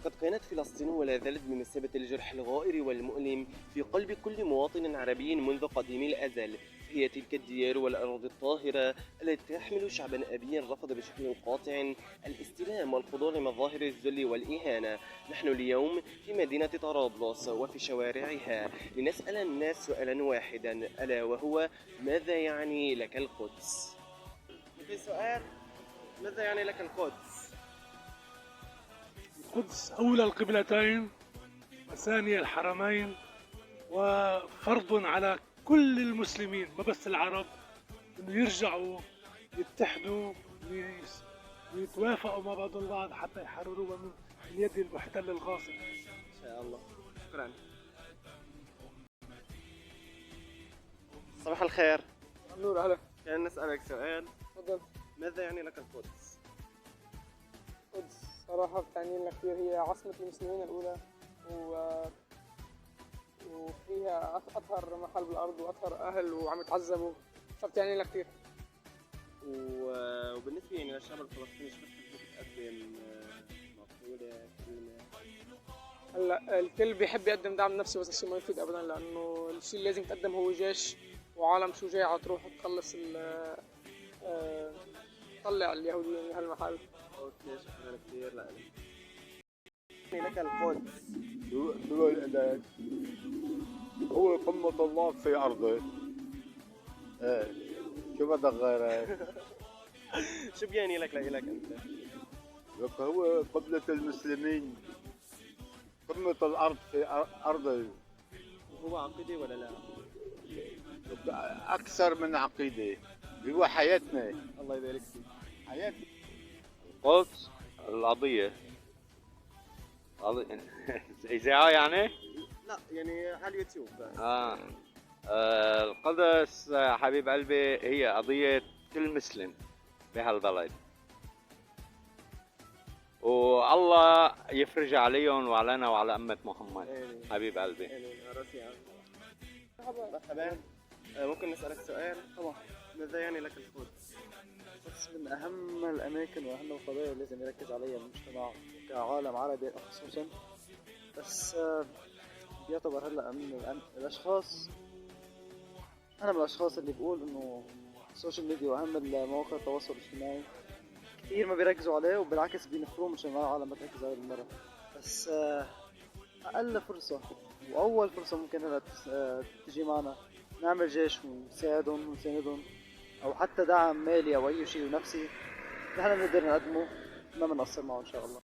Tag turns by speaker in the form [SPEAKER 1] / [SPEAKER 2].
[SPEAKER 1] لقد كانت فلسطين ولا زالت بمثابة الجرح الغائر والمؤلم في قلب كل مواطن عربي منذ قديم الأزل. هي تلك الديار والأراضي الطاهرة التي تحمل شعبا أبيا رفض بشكل قاطع الاستلام والخضوع لمظاهر الذل والإهانة. نحن اليوم في مدينة طرابلس وفي شوارعها لنسأل الناس سؤالا واحدا، ألا وهو: ماذا يعني لك القدس؟ في سؤال: ماذا يعني لك القدس؟
[SPEAKER 2] القدس أولى القبلتين وثاني الحرمين، وفرض على كل المسلمين ما بس العرب انه يرجعوا يتحدوا ويتوافقوا مع بعض البعض حتى يحرروها من يد المحتل الغاصب.
[SPEAKER 1] إن شاء الله. شكرا. صباح الخير.
[SPEAKER 3] نور أهلا.
[SPEAKER 1] كان نسألك سؤال:
[SPEAKER 3] تفضل.
[SPEAKER 1] ماذا يعني لك القدس؟
[SPEAKER 3] القدس صراحة بتعني لنا كثير، هي عاصمة المسلمين الأولى وفيها أطهر محل بالأرض وأطهر أهل وعم يتعذبوا، فبتعني لنا كثير.
[SPEAKER 1] وبالنسبة يعني للشعب الفلسطيني، شو بتحب تقدم مقولة كلمة؟
[SPEAKER 3] هلا الكل بيحب يقدم دعم نفسي، بس الشيء ما يفيد أبدا، لأنه الشيء اللي لازم يتقدم هو جيش وعالم شجاعة تروح تخلص تطلع اليهوديين من هالمحل.
[SPEAKER 1] اوكي، شكرا كثير لك. لك القدس.
[SPEAKER 4] شو الإله؟ هو قمة الله في أرضه. ايه، شو بدك غيره؟
[SPEAKER 1] شو بيعني لك لإلك أنت؟
[SPEAKER 4] لك هو قبلة المسلمين، قمة الأرض في أرضه.
[SPEAKER 1] هو عقيدة ولا لا؟
[SPEAKER 4] أكثر من عقيدة، هو حياتنا.
[SPEAKER 1] الله يبارك فيك.
[SPEAKER 4] حياتنا.
[SPEAKER 5] القدس القضية إذاعة يعني؟
[SPEAKER 1] لا يعني على اليوتيوب.
[SPEAKER 5] القدس حبيب قلبي هي قضية كل مسلم بهالبلد، والله يفرج عليهم وعلينا وعلى أمة محمد.
[SPEAKER 1] آمين.
[SPEAKER 5] حبيب قلبي.
[SPEAKER 1] آمين. راسي عام. مرحبا. ممكن نسألك سؤال؟
[SPEAKER 6] طبعا.
[SPEAKER 1] ماذا يعني لك القدس؟
[SPEAKER 6] القدس من أهم الأماكن وأهم القضايا اللي لازم يركز عليها المجتمع كعالم عربي خصوصا، بس بيعتبر هلا من الأشخاص، أنا من الأشخاص اللي بقول إنه السوشيال ميديا وأهم مواقع التواصل الاجتماعي كثير ما بيركزوا عليه، وبالعكس بينفروه مشان العالم ما تركز عليه بالمرة. بس أقل فرصة وأول فرصة ممكن هلا تجي معنا نعمل جيش ونساعدهم ونساندهم، أو حتى دعم مالي أو أي شيء نفسي نحن بنقدر نقدمه، ما بنقصر معه إن شاء الله.